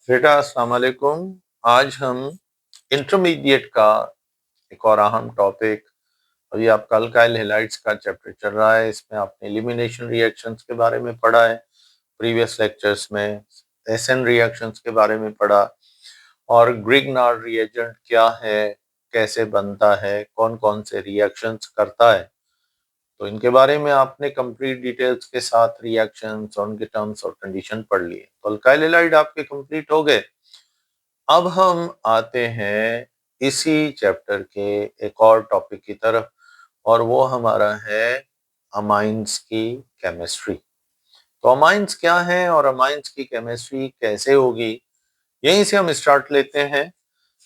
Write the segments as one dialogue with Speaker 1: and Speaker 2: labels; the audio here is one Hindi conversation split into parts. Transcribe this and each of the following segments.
Speaker 1: बेटा अस्सलाम वालेकुम। आज हम इंटरमीडिएट का एक और अहम टॉपिक, अभी आपका अल्काइल हैलाइड्स का चैप्टर चल रहा है। इसमें आपने एलिमिनेशन रिएक्शंस के बारे में पढ़ा है, प्रीवियस लेक्चर्स में एसएन रिएक्शंस के बारे में पढ़ा, और ग्रिग्नार्ड रिएजेंट क्या है, कैसे बनता है, कौन कौन से रिएक्शंस करता है, तो इनके बारे में आपने कंप्लीट डिटेल्स के साथ रिएक्शंस और उनके टर्म्स और कंडीशन पढ़ लिए। तो अल्काइल हैलाइड आपके कंप्लीट हो गए। अब हम आते हैं इसी चैप्टर के एक और टॉपिक की तरफ, और वो हमारा है अमाइंस की केमिस्ट्री। तो अमाइंस क्या है और अमाइंस की केमिस्ट्री कैसे होगी, यहीं से हम स्टार्ट लेते हैं।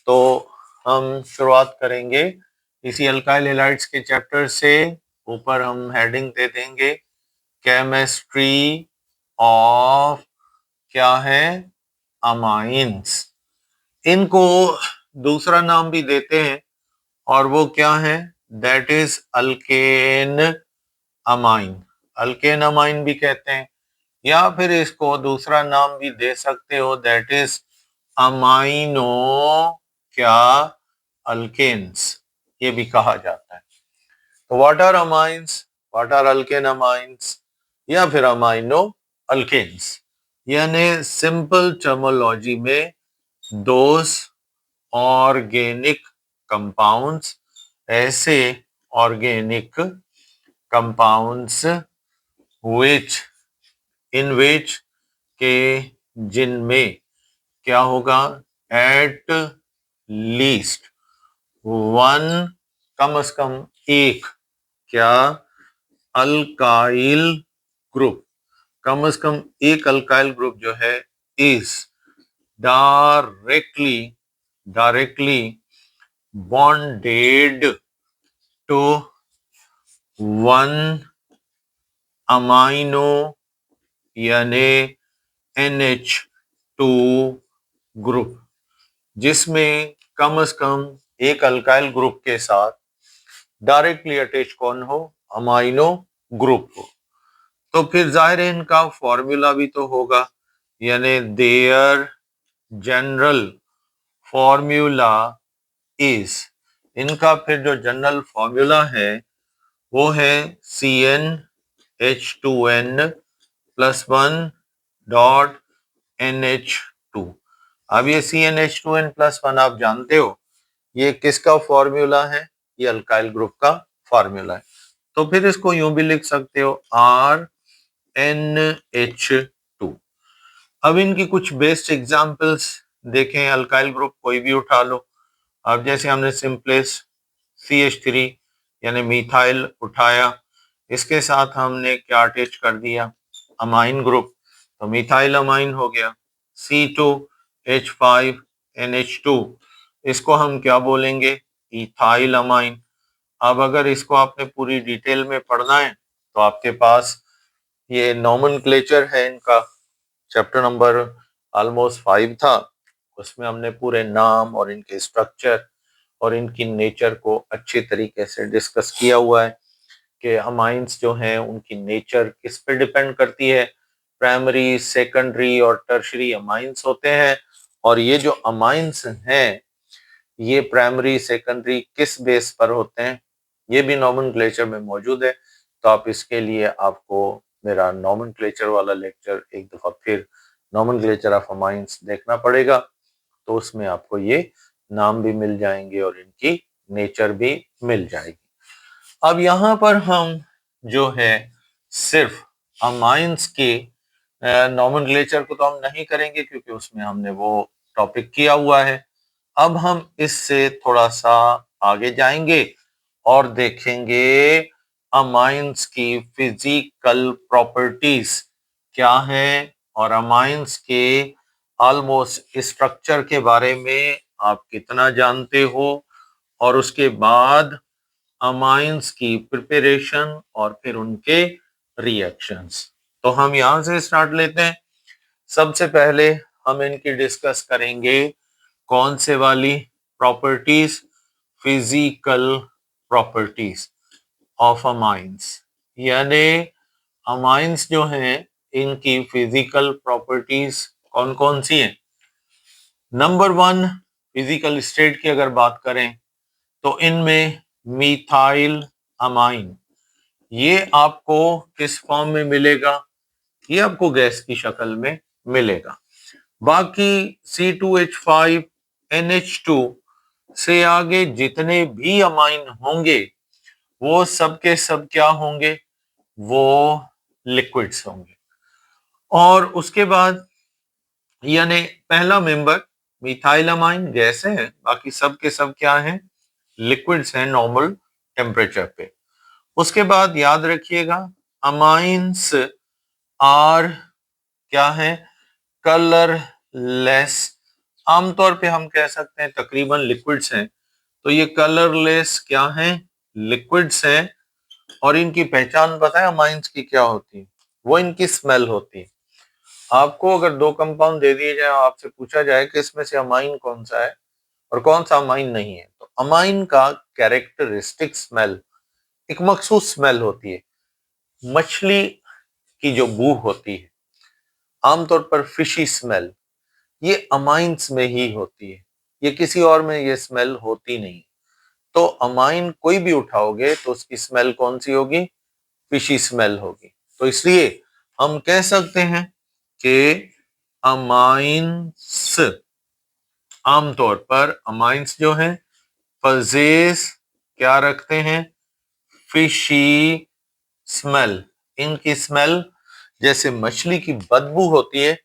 Speaker 1: तो हम शुरुआत करेंगे इसी अल्काइल हैलाइड्स के चैप्टर से। ऊपर हम हेडिंग दे देंगे केमिस्ट्री ऑफ क्या है, अमाइंस। इनको दूसरा नाम भी देते हैं, और वो क्या है, that is alkane amine. Alkane amine भी कहते हैं, या फिर इसको दूसरा नाम भी दे सकते हो, दैट इज अमाइनो क्या अल्केन्स, ये भी कहा जाता है। तो what are amines, what are alkane amines, या फिर अमाइनो अल्केन्स, यानी सिंपल टर्मिनोलॉजी में दोज ऑर्गेनिक कंपाउंड्स, ऐसे organic compounds which in which के जिनमें क्या होगा, एट लीस्ट वन, कम से कम एक, क्या, अल्काइल ग्रुप, कम से कम एक अल्काइल ग्रुप जो है is directly bonded to one amino यानी NH2 ग्रुप, जिसमें कम से कम एक अल्काइल ग्रुप के साथ डायरेक्टली अटैच कौन हो, अमाइनो ग्रुप हो। तो फिर जाहिर है इनका फॉर्मूला भी तो होगा, यानी देयर जनरल फॉर्मूला इज, इनका फिर जो जनरल फॉर्मूला है वो है CnH2n प्लस 1 डॉट NH2। अब ये CnH2n प्लस 1 आप जानते हो, ये किसका फॉर्मूला है, ये अल्काइल ग्रुप का फॉर्मूला है। तो फिर इसको यूं भी लिख सकते हो RnH2। अब इनकी कुछ बेस्ट एग्जांपल्स देखें, अल्काइल ग्रुप कोई भी उठा लो। अब जैसे हमने सिंपलेस्ट CH3 यानी मिथाइल उठाया, इसके साथ हमने क्या अटैच कर दिया, अमाइन ग्रुप, तो मिथाइल अमाइन हो गया। C2H5NH2, इसको हम क्या बोलेंगे, इथाइल अमाइन। अब अगर इसको आपने पूरी डिटेल में पढ़ना है तो आपके पास ये नॉमेनक्लेचर है इनका, चैप्टर नंबर ऑलमोस्ट 5 था, उसमें हमने पूरे नाम और इनके स्ट्रक्चर और इनकी नेचर को अच्छी तरीके से डिस्कस किया हुआ है कि अमाइंस जो हैं उनकी नेचर किस पे डिपेंड करती है। प्राइमरी, सेकेंडरी और टर्शरी अमाइंस होते हैं, और ये जो अमाइंस हैं ये प्राइमरी सेकेंडरी किस बेस पर होते हैं, ये भी नॉमेनक्लेचर में मौजूद है। तो आप इसके लिए आपको मेरा नॉमेनक्लेचर वाला लेक्चर एक दफा फिर नॉमेनक्लेचर ऑफ अमाइंस देखना पड़ेगा, तो उसमें आपको ये नाम भी मिल जाएंगे और इनकी नेचर भी मिल जाएगी। अब यहाँ पर हम जो है सिर्फ अमाइंस के नॉमेनक्लेचर को तो हम नहीं करेंगे, क्योंकि उसमें हमने वो टॉपिक किया हुआ है। अब हम इससे थोड़ा सा आगे जाएंगे और देखेंगे अमाइंस की फिजिकल प्रॉपर्टीज क्या है, और अमाइंस के ऑलमोस्ट स्ट्रक्चर के बारे में आप कितना जानते हो, और उसके बाद अमाइंस की प्रिपरेशन और फिर उनके रिएक्शंस। तो हम यहां से स्टार्ट लेते हैं। सबसे पहले हम इनकी डिस्कस करेंगे कौन से वाली properties, physical properties of amines, यानी अमाइंस जो हैं इनकी फिजिकल प्रॉपर्टीज कौन कौन सी हैं। नंबर 1 फिजिकल स्टेट की अगर बात करें तो इनमें मिथाइल अमाइन, ये आपको किस फॉर्म में मिलेगा? ये आपको गैस की शक्ल में मिलेगा। बाकी C2H5 NH2 से आगे जितने भी अमाइन होंगे वो सब के सब क्या होंगे? वो लिक्विड्स होंगे। और उसके बाद यानी पहला मेंबर मिथाइल अमाइन गैस है, बाकी सब के सब क्या हैं? लिक्विड्स हैं नॉर्मल टेम्परेचर पे। उसके बाद याद रखिएगा अमाइंस आर क्या है? कलरलेस। आमतौर पे हम कह सकते हैं तकरीबन लिक्विड्स हैं, तो ये कलरलेस क्या हैं? लिक्विड्स हैं। और इनकी पहचान पता है अमाइंस की क्या होती है? वो इनकी स्मेल होती है। आपको अगर दो कंपाउंड दे दिए जाए, आपसे पूछा जाए कि इसमें से अमाइन कौन सा है और कौन सा अमाइन नहीं है, तो अमाइन का कैरेक्टरिस्टिक स्मेल एक मखसूस स्मेल होती है। मछली की जो बू होती है आमतौर पर फिशी स्मेल, ये अमाइंस में ही होती है, ये किसी और में ये स्मेल होती नहीं। तो अमाइन कोई भी उठाओगे तो उसकी स्मेल कौन सी होगी? फिशी स्मेल होगी। तो इसलिए हम कह सकते हैं कि अमाइंस, आमतौर पर अमाइंस जो हैं पजेस क्या रखते हैं? Fishy smell. इनकी स्मेल जैसे मछली की बदबू होती है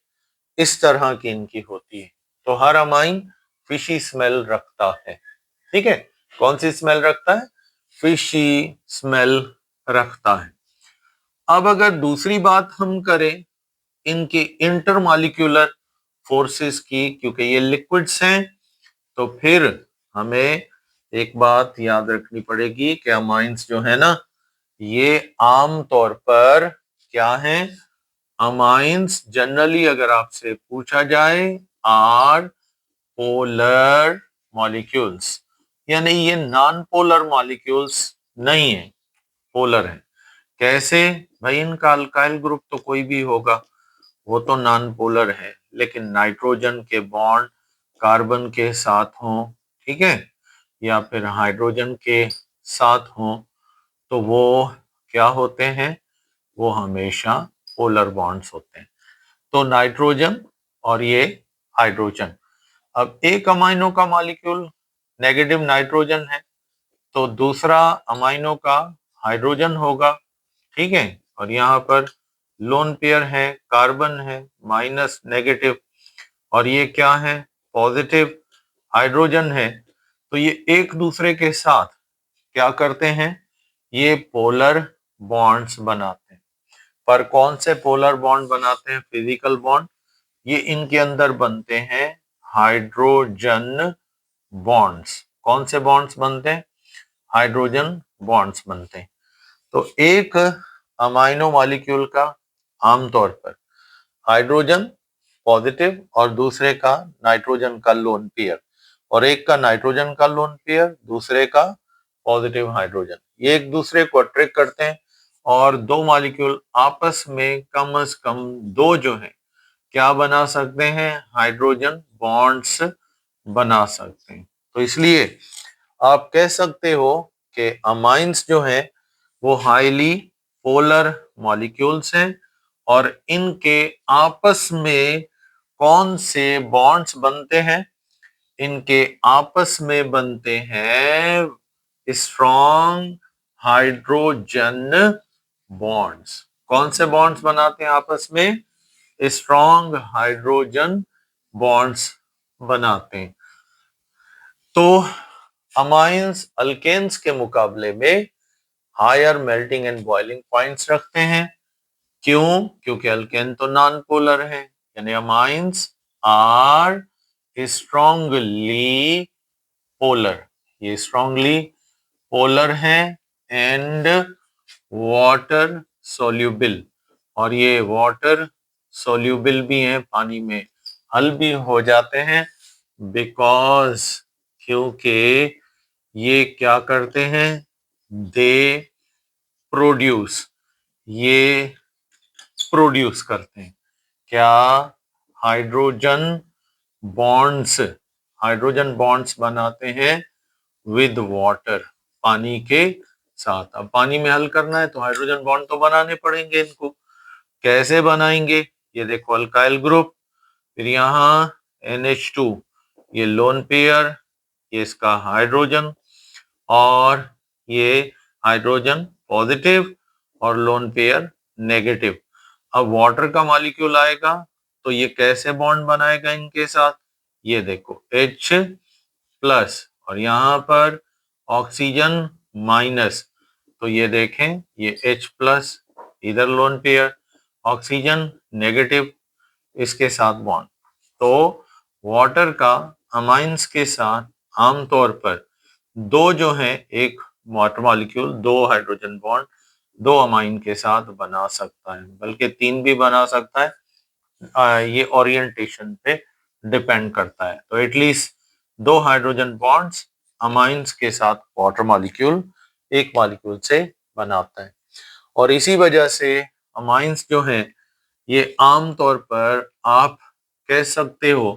Speaker 1: इस तरह की इनकी होती है। तो हर अमाइन फिशी स्मेल रखता है। ठीक है, कौन सी स्मेल रखता है? फिशी स्मेल रखता है। अब अगर दूसरी बात हम करें इनके इंटरमॉलिक्यूलर फोर्सेस की, क्योंकि ये लिक्विड्स हैं, तो फिर हमें एक बात याद रखनी पड़ेगी कि अमाइंस जो है ना, ये आम तौर पर क्या हैं? अमाइंस जनरली अगर आपसे पूछा जाए आर पोलर मॉलिक्यूल्स, यानी ये नॉन पोलर मॉलिक्यूल्स नहीं है, पोलर है। कैसे भाई? इनका अल्काइल ग्रुप तो कोई भी होगा, वो तो नॉन पोलर है, लेकिन नाइट्रोजन के बॉन्ड कार्बन के साथ हों, ठीक है, या फिर हाइड्रोजन के साथ हों, तो वो क्या होते हैं? वो हमेशा पोलर बॉन्ड्स होते हैं। तो नाइट्रोजन और ये हाइड्रोजन। अब एक अमाइनो का मॉलिक्यूल नेगेटिव नाइट्रोजन है, तो दूसरा अमाइनो का हाइड्रोजन होगा, ठीक है। और यहाँ पर लोन पेयर है, कार्बन है माइनस नेगेटिव, और ये क्या है? पॉजिटिव हाइड्रोजन है। तो ये एक दूसरे के साथ क्या करते हैं? ये पोलर बॉन्ड्स बनाते हैं। पर कौन से पोलर बॉन्ड बनाते हैं? Physical bond. ये इनके अंदर बनते हैं हाइड्रोजन बॉन्ड्स। कौन से बॉन्ड्स बनते हैं? हाइड्रोजन बॉन्ड्स बनते हैं। तो एक अमाइनो मॉलिक्यूल का आमतौर पर हाइड्रोजन पॉजिटिव और दूसरे का नाइट्रोजन का लोन पेयर, और एक का नाइट्रोजन का लोन पेयर दूसरे का पॉजिटिव हाइड्रोजन, ये एक दूसरे को अट्रैक्ट करते हैं। और दो मॉलिक्यूल आपस में कम से कम दो जो है क्या बना सकते हैं? हाइड्रोजन बॉन्ड्स बना सकते हैं। तो इसलिए आप कह सकते हो कि अमाइंस जो हैं वो हाईली पोलर मॉलिक्यूल्स हैं, और इनके आपस में कौन से बॉन्ड्स बनते हैं? इनके आपस में बनते हैं स्ट्रॉन्ग हाइड्रोजन बॉन्ड्स। कौन से बॉन्ड्स बनाते हैं आपस में? स्ट्रॉन्ग हाइड्रोजन बॉन्ड्स बनाते हैं। तो अमाइंस अल्केन्स के मुकाबले में higher melting and boiling points रखते हैं। क्यों? क्योंकि अल्केन तो नॉन पोलर है, यानी अमाइंस आर स्ट्रॉन्गली पोलर, ये स्ट्रॉन्गली पोलर है एंड वाटर सोल्यूबल, और ये वाटर सोल्यूबल भी हैं, पानी में हल भी हो जाते हैं, बिकॉज क्योंकि ये क्या करते हैं? दे प्रोड्यूस, ये प्रोड्यूस करते हैं क्या? हाइड्रोजन बॉन्ड्स, हाइड्रोजन बॉन्ड्स बनाते हैं विद वाटर, पानी के साथ। अब पानी में हल करना है तो हाइड्रोजन बॉन्ड तो बनाने पड़ेंगे इनको। कैसे बनाएंगे? ये देखो अल्काइल ग्रुप, फिर यहाँ NH2, ये लोन पेयर, ये इसका हाइड्रोजन, और ये हाइड्रोजन पॉजिटिव और लोन पेयर नेगेटिव। अब वाटर का मॉलिक्यूल आएगा तो ये कैसे बॉन्ड बनाएगा इनके साथ? ये देखो H प्लस और यहाँ पर ऑक्सीजन माइनस, तो ये देखें ये H प्लस, इधर लोन पेयर, ऑक्सीजन नेगेटिव, इसके साथ बॉन्ड। तो वाटर का अमाइंस के साथ आमतौर पर दो जो है, एक वाटर मॉलिक्यूल दो हाइड्रोजन बॉन्ड दो अमाइन के साथ बना सकता है, बल्कि तीन भी बना सकता है। ये ओरिएंटेशन पे डिपेंड करता है। तो एटलीस्ट दो हाइड्रोजन बॉन्ड्स अमाइंस के साथ वाटर मॉलिक्यूल एक मॉलिक्यूल से बनाता है। और इसी वजह से अमाइंस जो हैं ये आमतौर पर आप कह सकते हो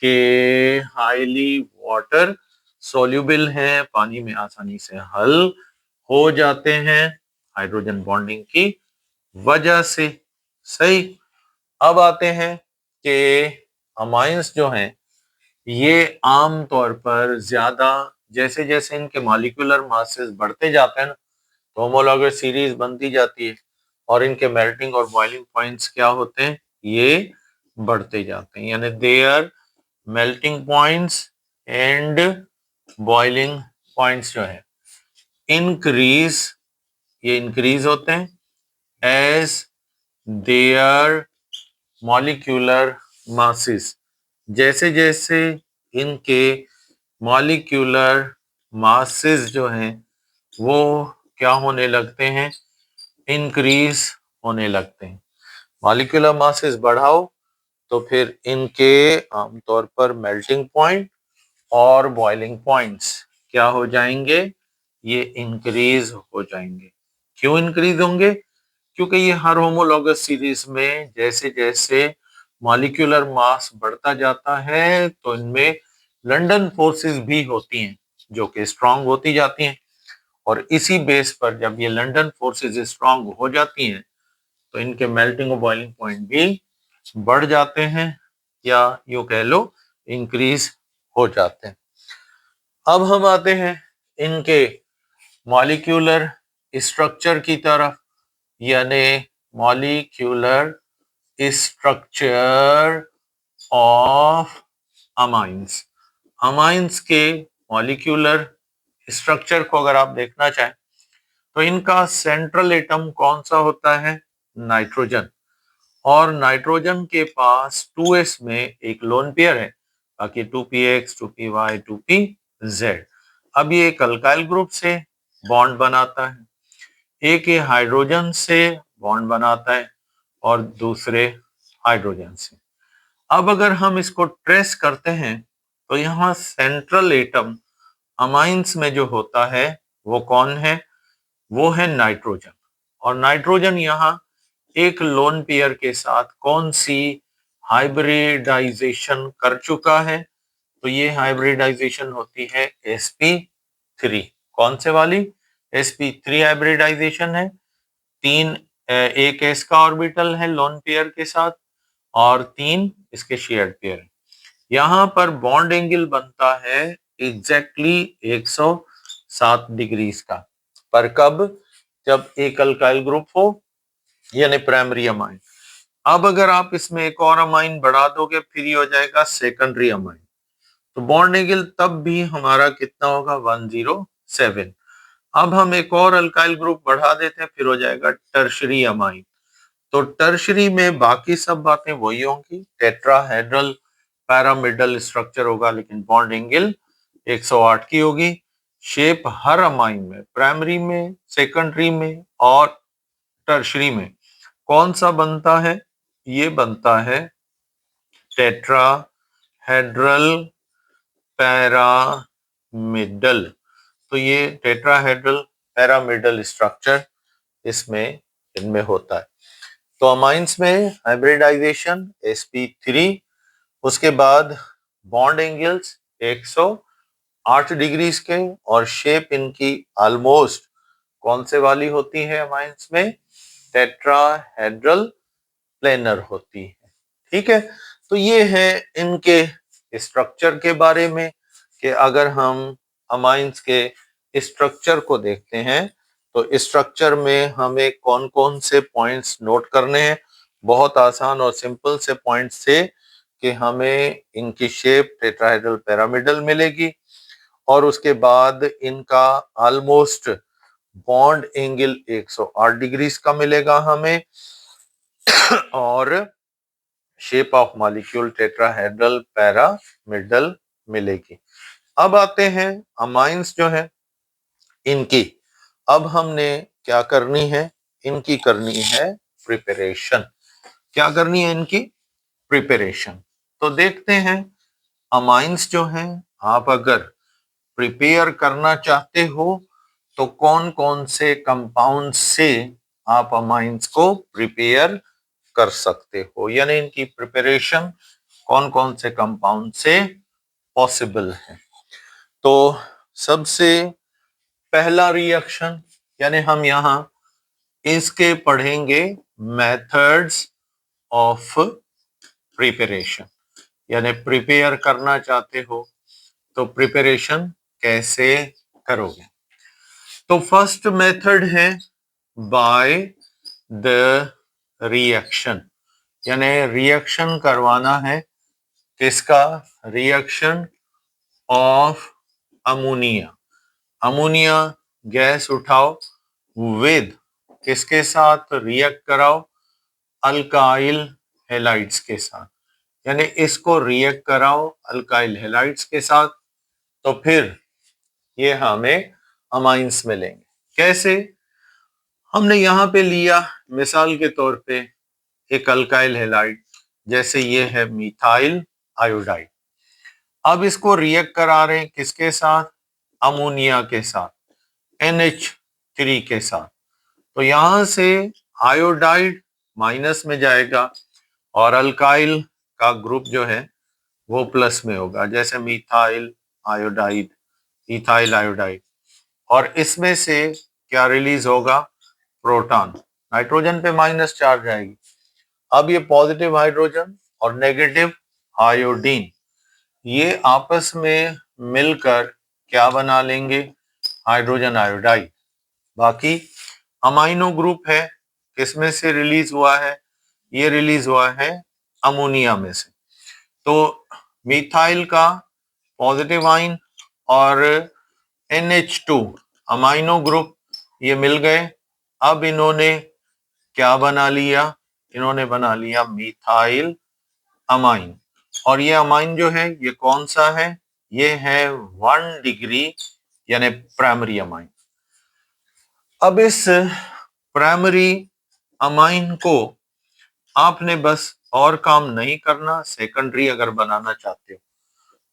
Speaker 1: कि हाईली वाटर सोल्यूबल है, पानी में आसानी से हल हो जाते हैं हाइड्रोजन बॉन्डिंग की वजह से। सही। अब आते हैं कि अमाइंस जो हैं ये आमतौर पर ज्यादा, जैसे जैसे इनके मॉलिक्यूलर मासेस बढ़ते जाते हैं ना, तो होमोलॉगस सीरीज बनती जाती है और इनके मेल्टिंग और बॉइलिंग पॉइंट्स क्या होते हैं, ये बढ़ते जाते हैं। यानी their melting points and boiling points जो है इंक्रीज, ये इंक्रीज होते हैं एज देयर मॉलिक्यूलर मासेस, जैसे जैसे इनके मॉलिक्यूलर मासेस जो हैं वो क्या होने लगते हैं, इंक्रीज होने लगते हैं। मॉलिक्यूलर मासेस बढ़ाओ तो फिर इनके आमतौर पर मेल्टिंग पॉइंट और बॉइलिंग पॉइंट्स क्या हो जाएंगे, ये इंक्रीज हो जाएंगे। क्यों इंक्रीज होंगे? क्योंकि ये हर होमोलॉगस सीरीज में जैसे जैसे मॉलिक्यूलर मास बढ़ता जाता है तो इनमें लंडन फोर्सेस भी होती हैं जो कि स्ट्रांग होती जाती हैं, और इसी बेस पर जब ये लंडन फोर्सेस स्ट्रांग हो जाती हैं तो इनके मेल्टिंग और बॉइलिंग पॉइंट भी बढ़ जाते हैं, या यूं कह लो इंक्रीज हो जाते हैं। अब हम आते हैं इनके मॉलिक्यूलर स्ट्रक्चर की तरफ, यानी molecular structure of amines. Amines के मॉलिक्यूलर स्ट्रक्चर को अगर आप देखना चाहें तो इनका सेंट्रल एटम कौन सा होता है, नाइट्रोजन, और नाइट्रोजन के पास 2s में एक लोन पेयर है, बाकी 2px 2py 2pz। अब ये एक अल्काइल ग्रुप से बॉन्ड बनाता है, एक ये हाइड्रोजन से बॉन्ड बनाता है और दूसरे हाइड्रोजन से। अब अगर हम इसको ट्रेस करते हैं तो यहाँ सेंट्रल एटम अमाइंस में जो होता है वो कौन है, वो है नाइट्रोजन। और नाइट्रोजन यहाँ एक लोन पेयर के साथ कौन सी हाइब्रिडाइजेशन कर चुका है, तो ये हाइब्रिडाइजेशन होती है sp3। कौन से वाली? sp3 हाइब्रिडाइजेशन है। तीन एक s का ऑर्बिटल है लोन पेयर के साथ और तीन इसके शेयर्ड पेयर है। यहाँ पर बॉन्ड एंगल बनता है एग्जैक्टली 107 डिग्रीज का। पर कब? जब एक अल्काइल ग्रुप हो यानी प्राइमरी अमाइन। अब अगर आप इसमें एक और अमाइन बढ़ा दोगे फिर ये हो जाएगा सेकेंडरी अमाइन, तो बॉन्ड एंगल तब भी हमारा कितना होगा, 107। अब हम एक और अल्काइल ग्रुप बढ़ा देते हैं फिर हो जाएगा टर्शरी अमाइन। तो टर्शरी में बाकी सब बातें वही होंगी, टेट्राहेड्रल पैरामिडल स्ट्रक्चर होगा, लेकिन बॉन्ड एंगल 108 की होगी। शेप हर अमाइन में, प्राइमरी में, सेकेंडरी में और टर्शरी में कौन सा बनता है, ये बनता है टेट्राहेड्रल पैरामिडल। तो ये टेट्राहेड्रल पैरामिडल स्ट्रक्चर इसमें इनमें होता है। तो अमाइंस में हाइब्रिडाइजेशन sp3, उसके बाद बॉन्ड एंगल्स 108 डिग्रीज के, और शेप इनकी ऑलमोस्ट कौन से वाली होती है अमाइंस में, टेट्राहेड्रल प्लेनर होती है। ठीक है, तो ये है इनके स्ट्रक्चर के बारे में कि अगर हम अमाइंस के स्ट्रक्चर को देखते हैं तो स्ट्रक्चर में हमें कौन कौन से पॉइंट्स नोट करने हैं। बहुत आसान और सिंपल से पॉइंट्स से कि हमें इनकी शेप टेट्राहेड्रल पिरामिडल मिलेगी, और उसके बाद इनका ऑलमोस्ट बॉन्ड एंगल 108 डिग्रीज का मिलेगा हमें, और shape of molecule tetrahedral pyramidal मिलेगी। अब आते हैं अमाइंस जो है इनकी, अब हमने क्या करनी है, इनकी करनी है प्रिपरेशन। क्या करनी है इनकी प्रिपरेशन, तो देखते हैं अमाइंस जो है आप अगर प्रिपेयर करना चाहते हो तो कौन कौन से कंपाउंड से आप अमाइंस को प्रिपेयर कर सकते हो, यानी इनकी प्रिपरेशन कौन कौन से कंपाउंड से पॉसिबल है। तो सबसे पहला रिएक्शन, यानी हम यहाँ इसके पढ़ेंगे मेथड्स ऑफ प्रिपरेशन, यानी प्रिपेयर करना चाहते हो तो प्रिपरेशन कैसे करोगे। तो फर्स्ट मेथड है बाय द रिएक्शन, यानी रिएक्शन करवाना है किसका, reaction of ammonia. Ammonia gas उठाओ विद किसके साथ रिएक्ट कराओ, अल्काइल हैलाइड्स के साथ, यानी इसको रिएक्ट कराओ अल्काइल हैलाइड्स के साथ, तो फिर ये हमें अमाइंस मिलेंगे। कैसे, हमने यहाँ पे लिया मिसाल के तौर पे एक अल्काइल हैलाइड, जैसे ये है मिथाइल आयोडाइड। अब इसको रिएक्ट करा रहे हैं किसके साथ, अमोनिया के साथ, NH3 के साथ। तो यहां से आयोडाइड माइनस में जाएगा और अल्काइल का ग्रुप जो है वो प्लस में होगा, जैसे मिथाइल आयोडाइड, इथाइल आयोडाइड। और इसमें से क्या रिलीज होगा, प्रोटॉन, नाइट्रोजन पे माइनस चार्ज आएगी। अब ये पॉजिटिव हाइड्रोजन और नेगेटिव आयोडीन ये आपस में मिलकर क्या बना लेंगे, हाइड्रोजन आयोडाइड। बाकी अमाइनो ग्रुप है किसमें से रिलीज हुआ है, ये रिलीज हुआ है अमोनिया में से। तो मिथाइल का पॉजिटिव आइन और NH2 अमाइनो ग्रुप ये मिल गए। अब इन्होंने क्या बना लिया, इन्होंने बना लिया मिथाइल अमाइन, और ये अमाइन जो है ये कौन सा है, ये है 1 डिग्री यानी प्राइमरी अमाइन। अब इस प्राइमरी अमाइन को आपने बस और काम नहीं करना, सेकेंडरी अगर बनाना चाहते हो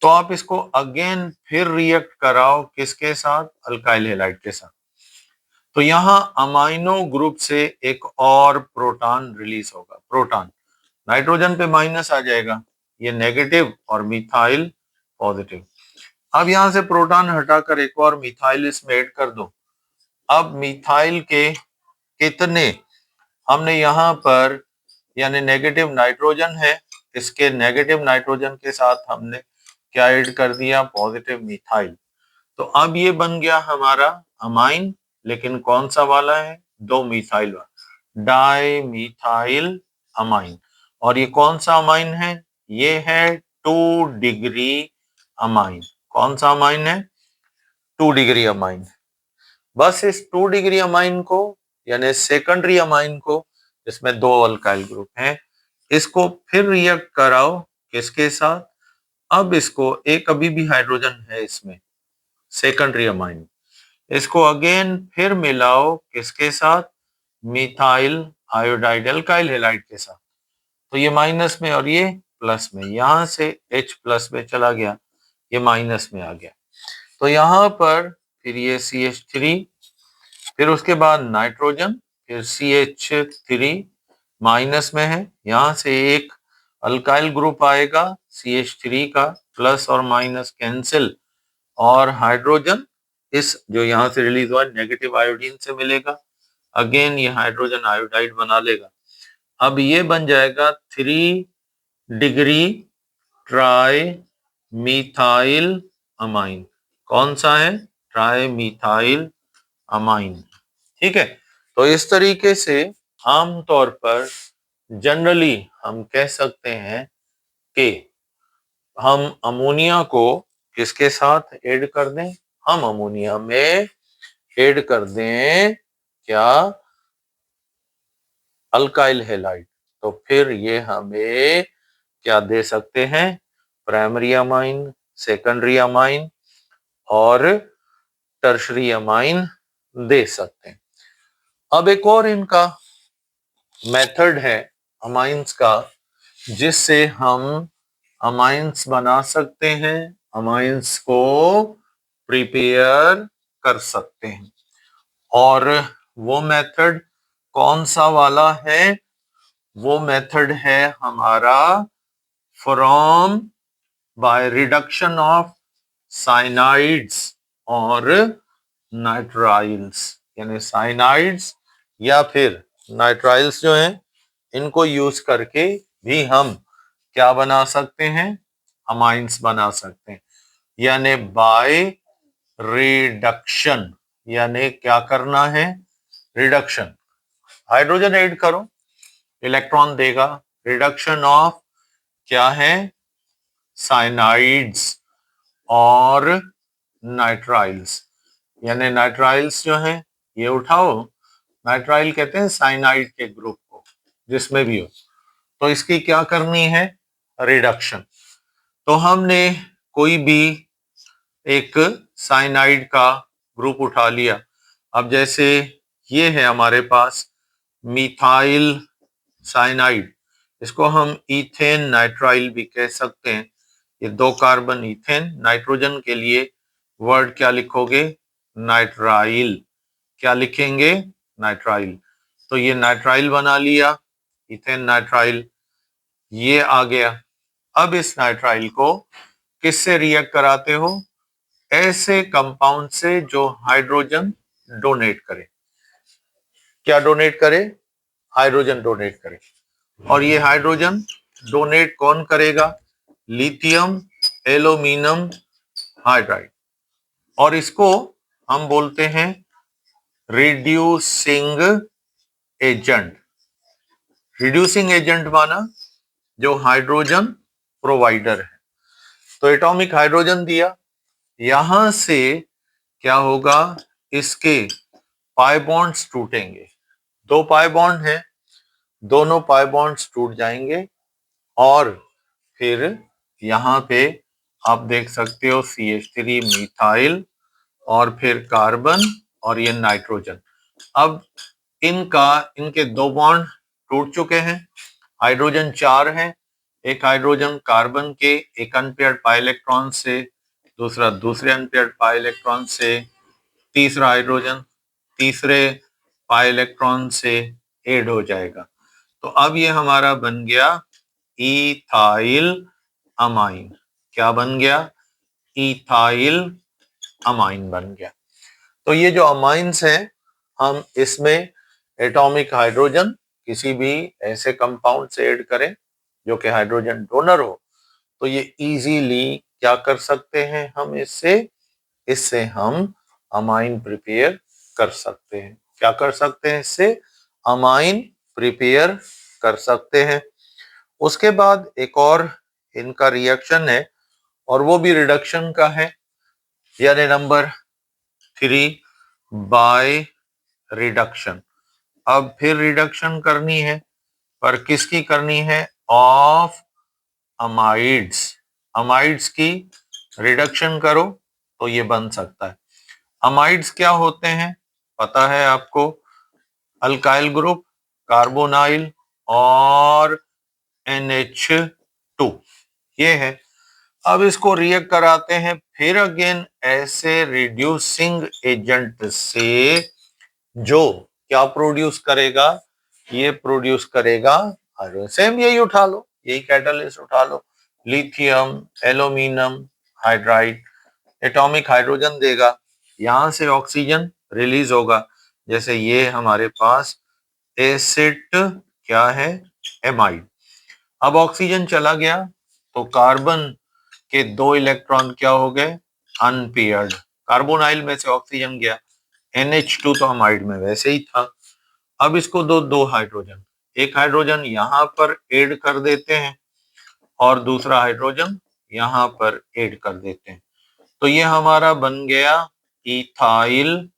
Speaker 1: तो आप इसको अगेन फिर रिएक्ट कराओ किसके साथ, अल्काइल हैलाइड के साथ। तो यहां अमाइनो ग्रुप से एक और प्रोटॉन रिलीज होगा, प्रोटॉन नाइट्रोजन पे माइनस आ जाएगा, ये नेगेटिव और मिथाइल पॉजिटिव। अब यहां से प्रोटॉन हटाकर एक और मिथाइल इसमें ऐड कर दो। अब मिथाइल के कितने, हमने यहां पर यानी नेगेटिव नाइट्रोजन है, इसके नेगेटिव नाइट्रोजन के साथ हमने क्या ऐड कर दिया, पॉजिटिव मिथाइल। तो अब ये बन गया हमारा अमाइन, लेकिन कौन सा वाला है, 2 मिथाइल वाला, डाई मिथाइल अमाइन। और ये कौन सा अमाइन है, ये है 2 डिग्री अमाइन। कौन सा अमाइन है, 2 डिग्री अमाइन। बस इस 2 डिग्री अमाइन को यानी सेकेंडरी अमाइन को, इसमें 2 अल्काइल ग्रुप हैं, इसको फिर रिएक्ट कराओ किसके साथ, अब इसको एक अभी भी हाइड्रोजन है इसमें, सेकेंडरी अमाइन, इसको अगेन फिर मिलाओ किसके साथ, मिथाइल आयोडाइड अल्काइल हैलाइड के साथ। तो ये माइनस में और ये प्लस में, यहां से H प्लस में चला गया, ये माइनस में आ गया। तो यहां पर फिर ये CH3, फिर उसके बाद नाइट्रोजन, फिर CH3 माइनस में है, यहां से एक अल्काइल ग्रुप आएगा CH3 का प्लस और माइनस कैंसिल, और हाइड्रोजन इस जो यहाँ से रिलीज हुआ नेगेटिव आयोडीन से मिलेगा, अगेन ये हाइड्रोजन आयोडाइड बना लेगा। अब ये बन जाएगा 3 डिग्री ट्राई मिथाइल अमाइन। कौन सा है? Tri methyl amine. ठीक है, तो इस तरीके से आमतौर पर जनरली हम कह सकते हैं कि हम अमोनिया को किसके साथ ऐड कर दें? हम अमोनिया में ऐड कर दें क्या? Alkyl halide. तो फिर ये हमें क्या दे सकते हैं? प्राइमरी अमाइन, सेकेंडरी अमाइन और टर्शरी अमाइन दे सकते हैं। अब एक और इनका मेथड है अमाइंस का, जिससे हम अमाइंस बना सकते हैं, अमाइंस को प्रिपेयर कर सकते हैं। और वो मेथड कौन सा वाला है? वो मेथड है हमारा from by reduction of cyanides और नाइट्राइल्स, यानी साइनाइड्स या फिर नाइट्राइल्स जो हैं, इनको यूज करके भी हम क्या बना सकते हैं? अमाइंस बना सकते हैं। यानी बाय रिडक्शन, यानी क्या करना है? रिडक्शन, हाइड्रोजन ऐड करो, इलेक्ट्रॉन देगा, रिडक्शन ऑफ क्या है? साइनाइड्स और नाइट्राइल्स। यानी नाइट्राइल्स जो है ये उठाओ, नाइट्राइल कहते हैं साइनाइड के ग्रुप को, जिसमें भी हो, तो इसकी क्या करनी है? रिडक्शन। तो हमने कोई भी एक साइनाइड का ग्रुप उठा लिया। अब जैसे ये है हमारे पास मिथाइल साइनाइड, इसको हम इथेन नाइट्राइल भी कह सकते हैं। ये 2 कार्बन इथेन, नाइट्रोजन के लिए वर्ड क्या लिखोगे? नाइट्राइल। क्या लिखेंगे? नाइट्राइल। तो ये नाइट्राइल बना लिया, इथेन नाइट्राइल, ये आ गया। अब इस नाइट्राइल को किससे रिएक्ट कराते हो? ऐसे कंपाउंड से जो हाइड्रोजन डोनेट करे। क्या डोनेट करे? हाइड्रोजन डोनेट करे। और ये हाइड्रोजन डोनेट कौन करेगा? Lithium aluminium hydride. और इसको हम बोलते हैं रिड्यूसिंग एजेंट। रिड्यूसिंग एजेंट माना जो हाइड्रोजन प्रोवाइडर है। तो एटॉमिक हाइड्रोजन दिया, यहां से क्या होगा? इसके पाई बॉन्ड्स टूटेंगे। 2 पाई बॉन्ड है, दोनों पाई बॉन्ड्स टूट जाएंगे और फिर यहाँ पे आप देख सकते हो CH3 मिथाइल और फिर कार्बन और ये नाइट्रोजन। अब इनके 2 बॉन्ड टूट चुके हैं, हाइड्रोजन 4 है, एक हाइड्रोजन कार्बन के एक अनपेयर्ड पाई इलेक्ट्रॉन से, दूसरा दूसरे अनपेयर्ड पाई इलेक्ट्रॉन से, तीसरा हाइड्रोजन तीसरे पाई इलेक्ट्रॉन से ऐड हो जाएगा। तो अब ये हमारा बन गया इथाइल अमाइन। क्या बन गया? इथाइल अमाइन बन गया। तो ये जो अमाइंस हैं, हम इसमें एटॉमिक हाइड्रोजन किसी भी ऐसे कंपाउंड से ऐड करें जो कि हाइड्रोजन डोनर हो, तो ये इजीली क्या कर सकते हैं? हम इससे हम अमाइन प्रिपेयर कर सकते हैं। क्या कर सकते हैं? इससे अमाइन प्रिपेयर कर सकते हैं। उसके बाद एक और इनका रिएक्शन है और वो भी रिडक्शन का है, यानी नंबर 3 बाय रिडक्शन। अब फिर रिडक्शन करनी है, पर किसकी करनी है? Of amides. अमाइड्स की रिडक्शन करो तो ये बन सकता है। अमाइड्स क्या होते हैं? पता है आपको, अल्काइल ग्रुप, कार्बोनाइल और NH2, ये है। अब इसको रिएक्ट कराते हैं फिर अगेन ऐसे रिड्यूसिंग एजेंट से, जो क्या प्रोड्यूस करेगा? ये प्रोड्यूस करेगा हाइड्रोजन। सेम यही उठा लो, यही कैटलिस्ट उठा लो, lithium, aluminium hydride atomic hydrogen देगा, यहां से ऑक्सीजन रिलीज होगा। जैसे ये हमारे पास एसिड क्या है, एमाइड। अब ऑक्सीजन चला गया तो कार्बन के 2 इलेक्ट्रॉन क्या हो गए, अनपेयर्ड। कार्बोनाइल में से ऑक्सीजन गया, NH2 तो अमाइड में वैसे ही था। अब इसको दो हाइड्रोजन, एक हाइड्रोजन यहां पर ऐड कर देते हैं और दूसरा हाइड्रोजन यहां पर ऐड कर देते हैं, तो ये हमारा बन गया इथाइल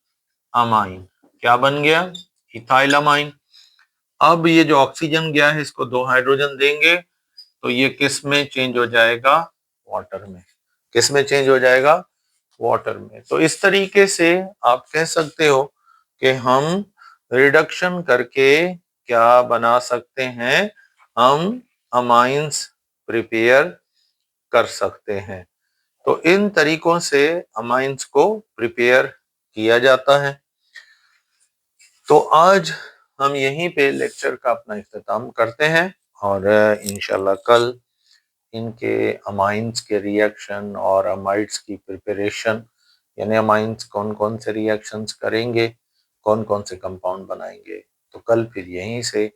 Speaker 1: अमाइन। क्या बन गया, इथाइल अमाइन। अब ये जो ऑक्सीजन गया है इसको 2 हाइड्रोजन देंगे तो ये किस में चेंज हो जाएगा, वाटर में। किस में चेंज हो जाएगा, वाटर में। तो इस तरीके से आप कह सकते हो कि हम रिडक्शन करके क्या बना सकते हैं, हम अमाइंस प्रिपेयर कर सकते हैं। तो इन तरीकों से अमाइंस को प्रिपेयर किया जाता है। तो आज हम यहीं पे लेक्चर का अपना इख्तिताम करते हैं और इंशाल्लाह कल इनके अमाइंस के रिएक्शन और अमाइड्स की प्रिपरेशन, यानी अमाइंस कौन कौन से रिएक्शंस करेंगे, कौन कौन से कंपाउंड बनाएंगे, तो कल फिर यहीं से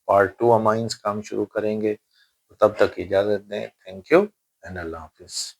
Speaker 1: पार्ट 2 अमाइंस का हम शुरू करेंगे। तो तब तक इजाजत दें। Thank you and Allah Hafiz.